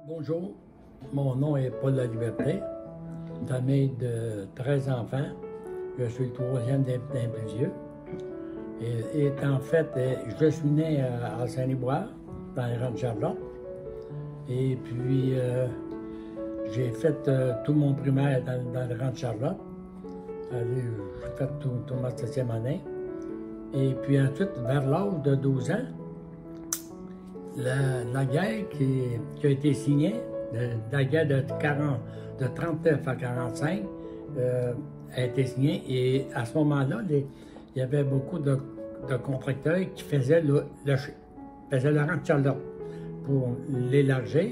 Bonjour, mon nom est Paul Laliberté, famille de 13 enfants. Je suis le troisième des plus vieux. Et en fait, je suis né à Saint-Liboire, dans les rangs de Charlotte. Et puis, j'ai fait tout mon primaire dans les rangs de Charlotte. J'ai fait toute ma 7e année. Et puis ensuite, vers l'âge de 12 ans, la guerre qui a été signée, la guerre de 39 à 45, a été signée. Et à ce moment-là, il y avait beaucoup de contracteurs qui faisaient le rang de Charlotte pour l'élargir.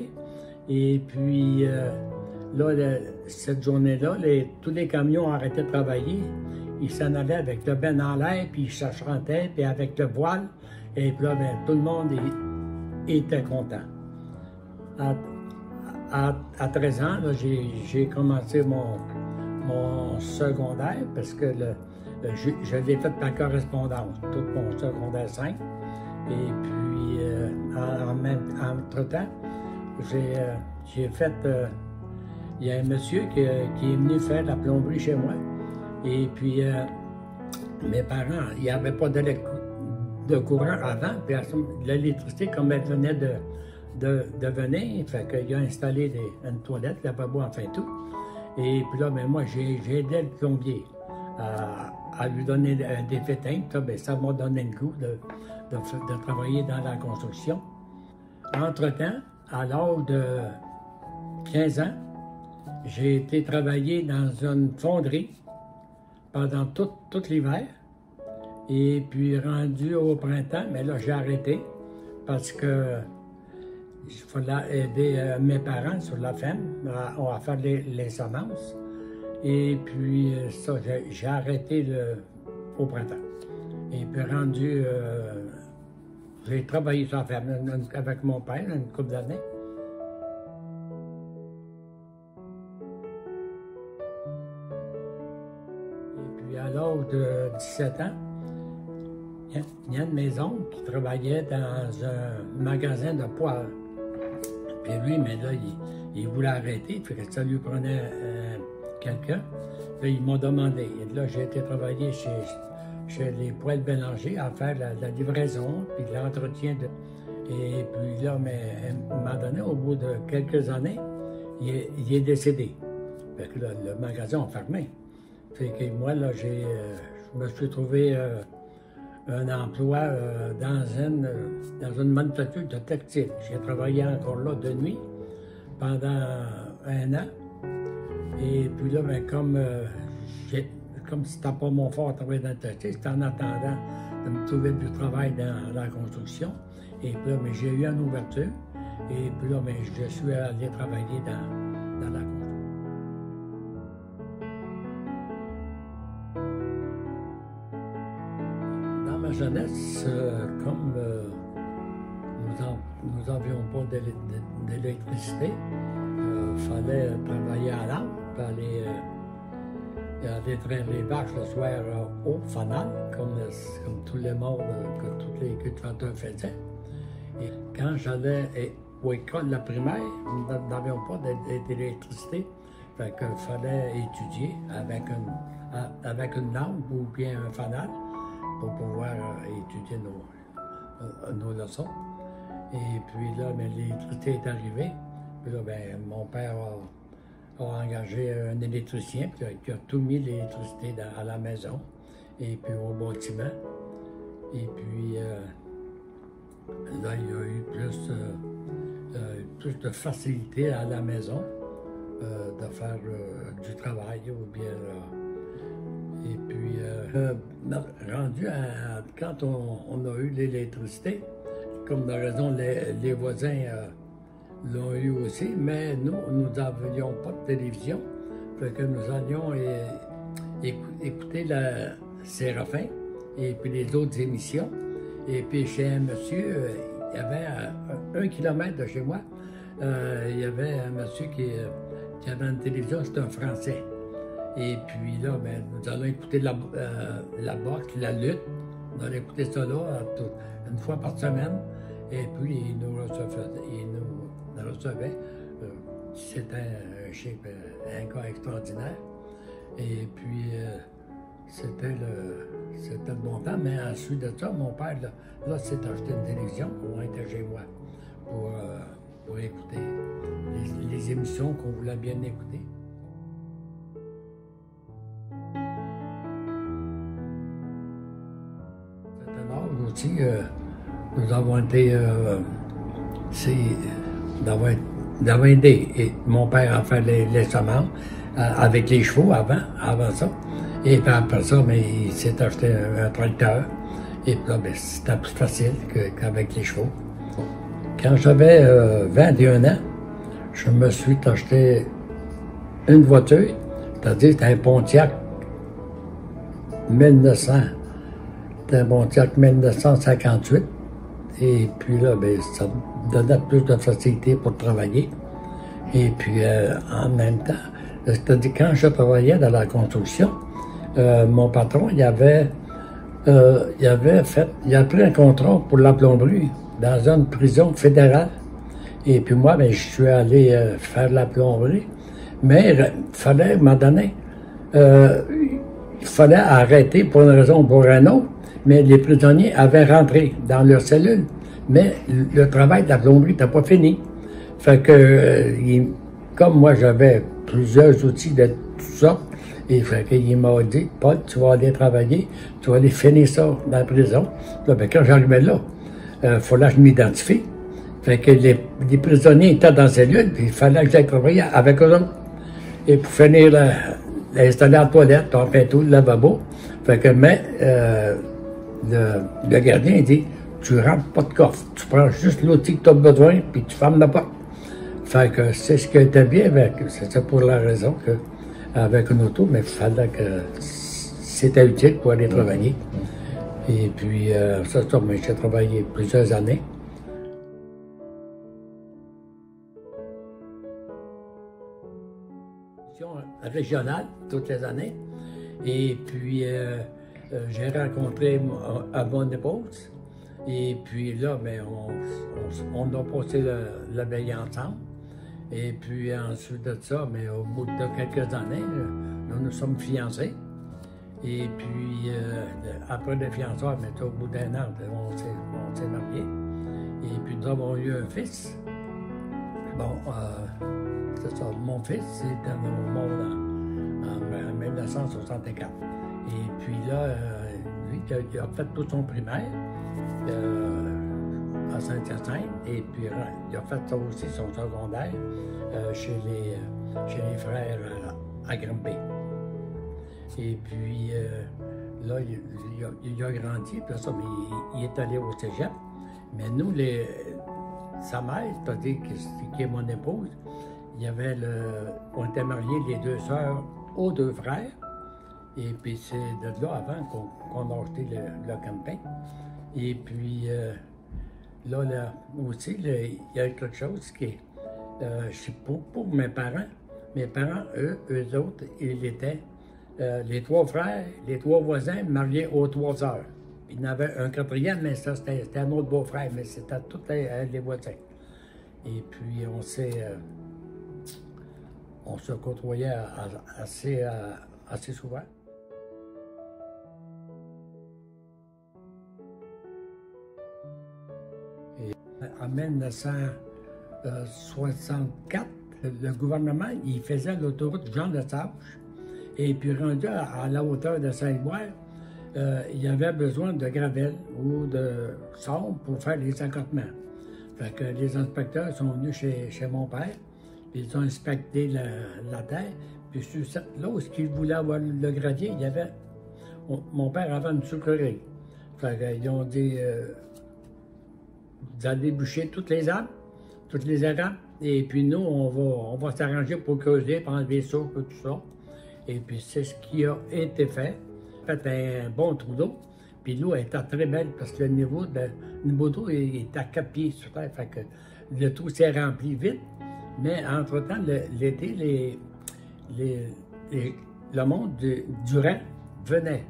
Et puis, cette journée-là, tous les camions arrêtaient de travailler. Ils s'en allaient avec le ben en l'air, puis ils s'achrantaient, puis avec le voile. Et puis là, tout le monde était content. À 13 ans, j'ai commencé mon secondaire, parce que je l'ai fait par correspondance, tout mon secondaire 5. Et puis, entre-temps, j'ai fait... il y a un monsieur qui est venu faire la plomberie chez moi. Et puis, mes parents, il n'y avait pas de courant avant. Puis l'électricité, comme elle venait de venir, fait qu'il a installé une toilette, le lavabo, enfin tout. Et puis là, moi, j'ai aidé le plombier à lui donner des fétins. Ça m'a donné le goût de travailler dans la construction. Entre-temps, à l'âge de 15 ans, j'ai été travailler dans une fonderie pendant tout l'hiver. Et puis rendu au printemps, mais là j'ai arrêté parce que il fallait aider mes parents sur la ferme à faire les semences. Et puis ça, j'ai arrêté au printemps. Et puis rendu, j'ai travaillé sur la ferme avec mon père une couple d'années. Et puis à l'âge de 17 ans, il y a un de mes oncles qui travaillait dans un magasin de poils. Puis lui, mais là, il voulait arrêter, fait que ça lui prenait quelqu'un. Là, il m'a demandé. Et là, j'ai été travailler chez les poêles Bélanger à faire la livraison, puis l'entretien Et puis là, mais à un moment donné, au bout de quelques années, il est décédé. Fait que là, le magasin a fermé. Fait que moi, là, je me suis trouvé un emploi dans une manufacture de textile. J'ai travaillé encore là de nuit pendant 1 an. Et puis là, comme c'était pas mon fort à travailler dans le textile, c'était en attendant de me trouver du travail dans la construction. Et puis là, j'ai eu une ouverture. Et puis là, je suis allé travailler dans la construction. Dans ma jeunesse, comme nous n'avions pas d'électricité, il fallait travailler à lampe, aller traire les vaches le soir au fanal, comme tous les morts que tous les cultivateurs faisaient. Et quand j'allais aux écoles de la primaire, nous n'avions pas d'électricité, fait qu'il fallait étudier avec une lampe ou bien un fanal pour pouvoir étudier nos leçons. Et puis là, l'électricité est arrivée. Puis là, mon père a engagé un électricien qui a tout mis l'électricité à la maison et puis au bâtiment. Et puis là, il y a eu plus de facilité à la maison de faire du travail ou bien... Et puis, rendu quand on a eu l'électricité, comme de raison, les voisins l'ont eu aussi, mais nous n'avions pas de télévision. Fait que nous allions écouter Séraphin et puis les autres émissions. Et puis chez un monsieur, il y avait à 1 kilomètre de chez moi, il y avait un monsieur qui avait une télévision, c'était un Français. Et puis là, nous allons écouter la boxe, la lutte. On allait écouter ça là une fois par semaine. Et puis, il nous recevait C'était un chef, un gars extraordinaire. Et puis, c'était le bon temps. Mais ensuite de ça, mon père, là s'est acheté une télévision. On était chez moi pour écouter les émissions qu'on voulait bien écouter. C'est un âge aussi, nous avons été, d'avoir aidé. Et mon père a fait les semences avec les chevaux avant ça. Et puis après ça, mais il s'est acheté un tracteur. Et puis là, c'était plus facile qu'avec les chevaux. Quand j'avais 21 ans, je me suis acheté une voiture, c'est-à-dire c'était un Pontiac 1900. C'était un Pontiac 1958. Et puis là, ça me donnait plus de facilité pour travailler. Et puis, en même temps, c'est-à-dire quand je travaillais dans la construction, mon patron, il a pris un contrat pour la plomberie dans une prison fédérale. Et puis moi, je suis allé faire la plomberie. Mais il fallait, à un moment donné, il fallait arrêter pour une raison ou pour une autre. Mais les prisonniers avaient rentré dans leur cellule. Mais le travail de la plomberie n'était pas fini. Fait que, comme moi, j'avais plusieurs outils de toutes sortes, et fait qu'il m'a dit, Paul, tu vas aller travailler, tu vas aller finir ça dans la prison. Là, quand j'arrivais là, il fallait que je m'identifie. Fait que les prisonniers étaient dans la cellule, puis il fallait que j'aille travailler avec eux autres. Et pour finir, installer la toilette, on fait tout, le lavabo. Fait que, le gardien dit, tu rentres pas de coffre, tu prends juste l'outil que tu as besoin, puis tu fermes la porte. Fait que c'est ce qui était bien avec, c'était pour la raison que, avec une auto, mais il fallait que c'était utile pour aller travailler. Et puis, mais j'ai travaillé plusieurs années. Régionale, toutes les années. Et puis, j'ai rencontré à mon épouse. Et puis là, on a passé la veille ensemble. Et puis ensuite de ça, mais au bout de quelques années, nous nous sommes fiancés. Et puis après les fiançailles, au bout d'un an, on s'est mariés. Et puis nous avons eu un fils. Bon, c'est ça, mon fils était au monde en 1964. Et puis là, lui, il a fait tout son primaire à Saint-Hyacinthe, et puis il a fait ça aussi son secondaire chez les frères à Granby. Et puis là, il a grandi, puis ça, mais il est allé au cégep. Mais nous, sa mère, c'est-à-dire qui est mon épouse, on était mariés les deux sœurs aux deux frères. Et puis c'est de là avant qu'on a acheté le camping. Et puis là aussi, il y a quelque chose qui est, pour mes parents, eux autres, ils étaient les trois frères, les trois voisins mariés aux trois sœurs. Il y en avait un quatrième, mais ça, c'était un autre beau-frère, mais c'était tous les voisins. Et puis, on se côtoyait assez souvent. Et en 1964, le gouvernement, il faisait l'autoroute Jean-Lesage. Et puis, rendu à la hauteur de Saint-Boire, il y avait besoin de gravelle ou de sable pour faire les accotements. Fait que les inspecteurs sont venus chez mon père, ils ont inspecté la terre, puis sur cette là où ils voulaient avoir le gravier, il y avait... Mon père avait une sucrerie. Fait qu'ils ont dit, vous allez boucher toutes les arbres, et puis nous, on va s'arranger pour creuser, pour enlever ça, tout ça. Et puis c'est ce qui a été fait. Fait un bon trou d'eau. Puis l'eau était très belle parce que le niveau d'eau est à 4 pieds sur terre. Fait que le trou s'est rempli vite. Mais entre-temps, l'été, le monde du Rhin venait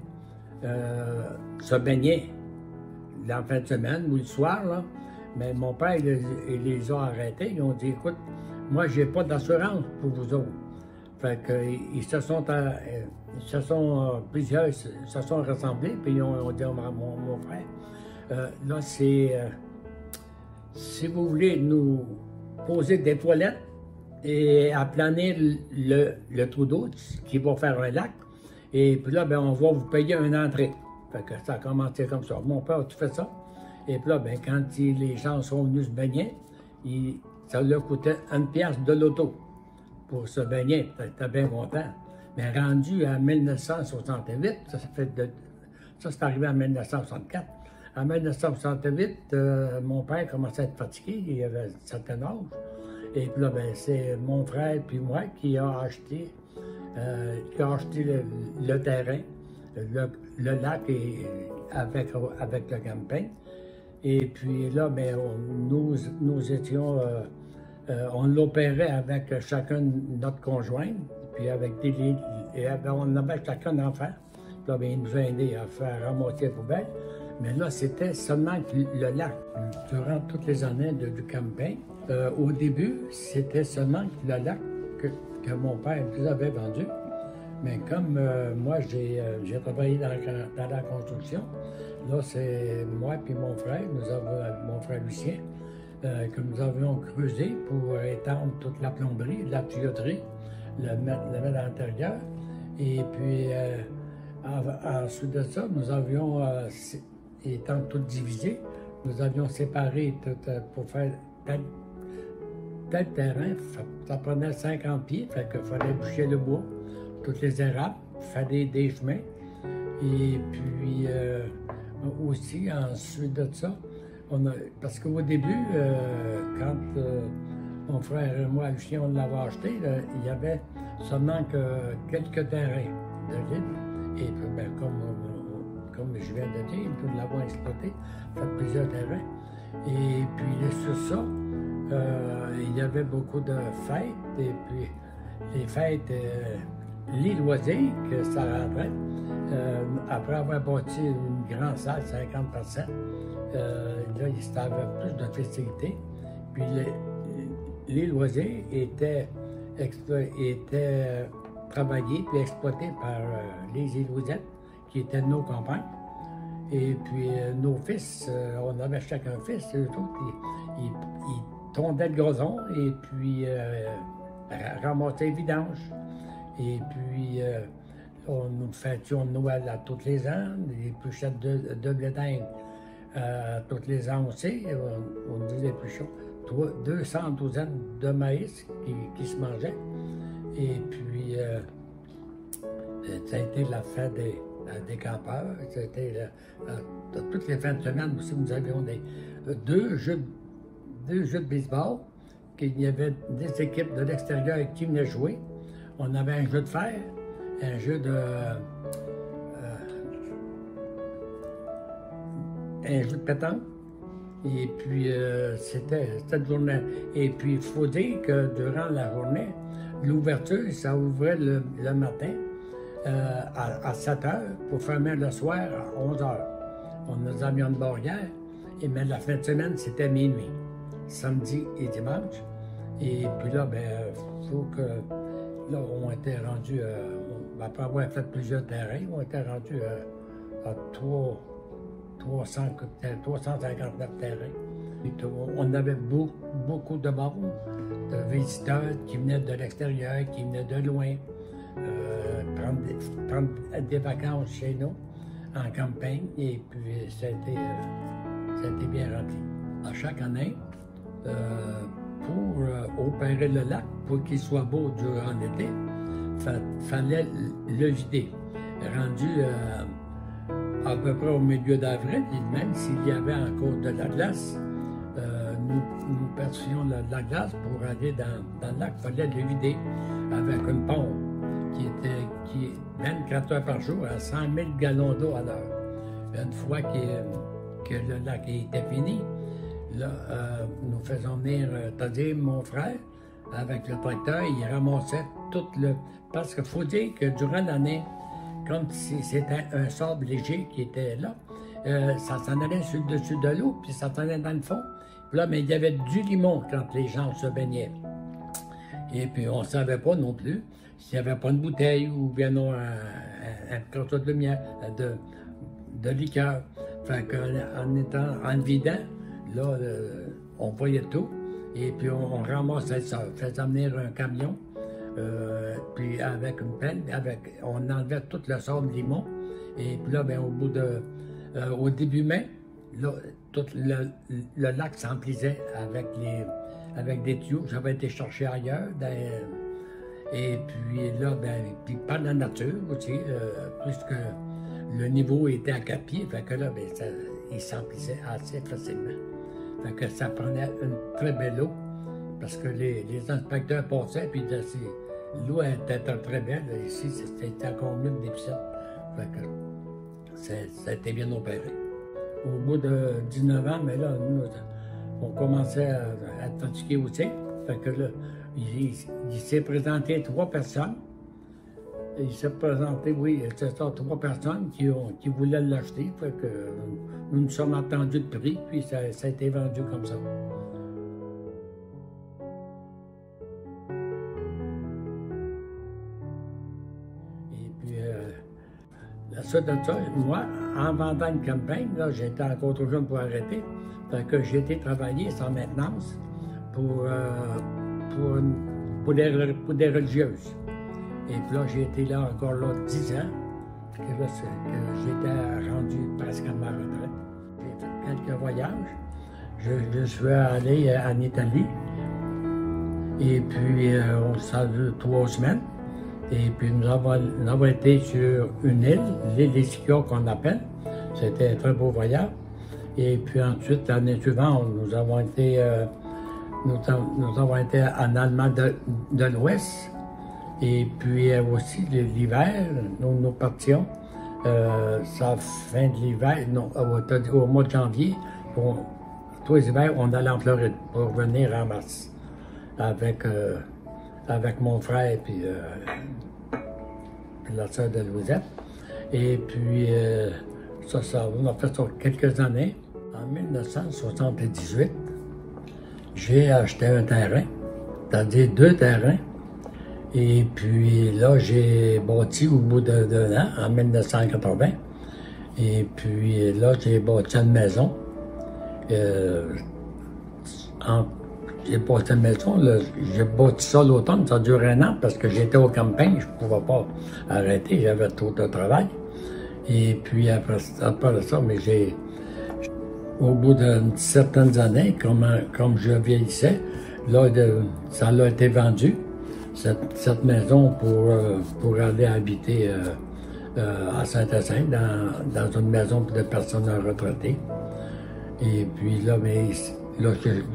se baigner la fin de semaine ou le soir, là. Mais mon père, il les a arrêtés. Ils ont dit, écoute, moi, j'ai pas d'assurance pour vous autres. Fait que, plusieurs se sont rassemblés, puis ils ont dit à mon frère, là, si vous voulez nous poser des toilettes et aplaner le trou d'eau qui va faire un lac, et puis là, ben, on va vous payer une entrée. Fait que ça a commencé comme ça. Mon père a tout fait ça. Et puis là, ben, quand les gens sont venus se baigner, ça leur coûtait 1$ de l'auto pour se baigner. T'étais bien content. Mais rendu à 1968, ça c'est arrivé en 1964. En 1968, mon père commençait à être fatigué, il avait un certain âge. Et puis là, ben, c'est mon frère puis moi qui a acheté le terrain, le lac avec le camping. Et puis là, ben, nous étions, on l'opérait avec chacun notre conjoint, puis avec on avait chacun d'enfants. Puis là, ben, il nous a aidés à faire ramasser les poubelles. Mais là, c'était seulement le lac. Durant toutes les années du camping, au début, c'était seulement le lac que mon père nous avait vendu. Mais comme moi, j'ai travaillé dans la construction, là, c'est moi et mon frère, mon frère Lucien, que nous avions creusé pour étendre toute la plomberie, la tuyauterie, le mettre à l'intérieur. Et puis, ensuite de ça, nous avions, étant tout divisé, nous avions séparé tout, pour faire tel terrain. Ça prenait 50 pieds, fait qu'il fallait boucher le bois, toutes les érables, faire des chemins. Et puis, aussi, ensuite de ça, parce qu'au début, quand mon frère et moi, Lucien, on l'avait acheté, il y avait seulement que quelques terrains de libre. Et puis, ben, comme je viens de dire, nous l'avons exploité, fait plusieurs terrains. Et puis, sur ça, il y avait beaucoup de fêtes. Et puis, les fêtes, les loisirs, que ça rentrait. Après avoir bâti une grande salle, 50 personnes, là, il y avait plus de festivités. Puis les loisirs étaient travaillés puis exploités par les Ilousettes, qui étaient nos compagnes. Et puis nos fils, on avait chacun un fils, eux autres, ils tondaient le gazon et puis ramassaient les vidanges. Et puis, nous fêtions Noël à tous les ans, les épluchettes de blé d'Inde tous les ans aussi. On dit l'épluchon, 200 douzaines de maïs qui se mangeaient. Et puis, ça a été la fête des campeurs. C'était toutes les fins de semaine aussi, nous avions deux jeux de baseball. Il y avait des équipes de l'extérieur qui venaient jouer. On avait un jeu de fer, un jeu de pétanque. Et puis, c'était cette journée. Et puis, il faut dire que durant la journée, l'ouverture, ça ouvrait le matin à 7 h pour fermer le soir à 11 h. Nous avions une barrière, mais la fin de semaine, c'était minuit, samedi et dimanche. Et puis là, ben, il faut que... Là, on était rendus, après avoir fait plusieurs terrains, on était rendus à 359 terrains. On avait beaucoup de monde, de visiteurs qui venaient de l'extérieur, qui venaient de loin, prendre des vacances chez nous, en campagne, et puis ça a été bien rempli. À chaque année, pour opérer le lac, pour qu'il soit beau durant l'été, il fallait le vider. Rendu à peu près au milieu d'avril, même s'il y avait encore de la glace, nous percions la glace pour aller dans le lac. Il fallait le vider avec une pompe qui est 24 heures par jour à 100 000 gallons d'eau à l'heure. Une fois que le lac était fini, là, nous faisons venir Tadé, mon frère, avec le tracteur, il ramassait tout le... Parce qu'il faut dire que durant l'année, comme si c'était un sable léger qui était là, ça s'en allait sur le dessus de l'eau, puis ça s'en allait dans le fond. Puis là, mais il y avait du limon quand les gens se baignaient. Et puis, on ne savait pas non plus s'il n'y avait pas de bouteille ou bien non un carton de lumière, de liqueur. Fait qu'en étant, en le vidant, là, on voyait tout. Et puis, on ramassait ça, faisait venir un camion. Puis avec une pelle, on enlevait tout le sable de limon. Et puis là, ben, au début mai, là, tout le lac s'emplissait avec des tuyaux que j'avais été chercher ailleurs. Et puis là, ben, puis par la nature aussi, puisque le niveau était à 4 pieds, fait que là, ben, il s'emplissait assez facilement. Fait que ça prenait une très belle eau, parce que les inspecteurs passaient, puis l'eau était très belle. Ici, c'était encore mieux que des piscines. Fait que ça a été bien opéré. Au bout de 19 ans, mais là, nous, on commençait à être fatigués aussi. Fait que là, il s'est présenté 3 personnes. Il s'est présenté, oui, c'est ça, 3 personnes qui voulaient l'acheter. Fait que nous nous sommes attendus de prix, puis ça a été vendu comme ça. Et puis, la suite de ça, moi, en vendant une campagne, là, j'étais encore trop jeune pour arrêter. Fait que j'ai été travailler sans maintenance pour des religieuses. Et puis là, j'ai été là encore là 10 ans. Puis là, j'étais rendu presque à ma retraite. J'ai fait quelques voyages. Je suis allé en Italie. Et puis, on s'est vu 3 semaines. Et puis, nous avons été sur une île, l'île des Cyclones qu'on appelle. C'était un très beau voyage. Et puis ensuite, l'année suivante, nous avons été en Allemagne de l'Ouest. Et puis aussi l'hiver, nous partions, sa fin de l'hiver, au mois de janvier, tous les hivers, on allait en Floride pour revenir en mars avec mon frère et puis la sœur de Louisette. Et puis on a fait ça quelques années. En 1978, j'ai acheté un terrain, c'est-à-dire 2 terrains. Et puis là, j'ai bâti au bout d'un an, en 1980. Et puis là, j'ai bâti une maison. J'ai bâti une maison, j'ai bâti ça l'automne, ça dure 1 an parce que j'étais au camping, je ne pouvais pas arrêter, j'avais trop de travail. Et puis après ça, mais au bout de certaines années, comme je vieillissais, là, ça a été vendu. Cette maison pour aller habiter à Saint-Hyacinthe, dans une maison pour des personnes retraitées. Et puis là,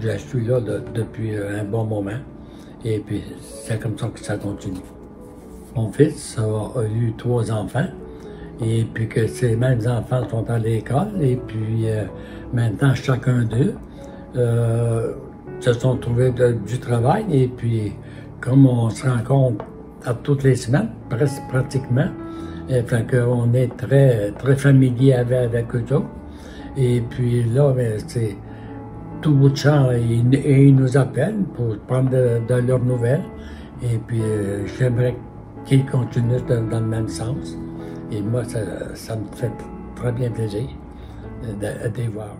je suis là depuis un bon moment. Et puis, c'est comme ça que ça continue. Mon fils a eu 3 enfants. Et puis que ces mêmes enfants sont à l'école. Et puis, maintenant, chacun d'eux se sont trouvés du travail. Et puis, comme on se rencontre à toutes les semaines, presque pratiquement, fait qu'on est très, très familier avec eux autres. Et puis là, c'est tout bout de champ, ils nous appellent pour prendre de leurs nouvelles. Et puis j'aimerais qu'ils continuent dans le même sens. Et moi, ça me fait très bien plaisir de les voir.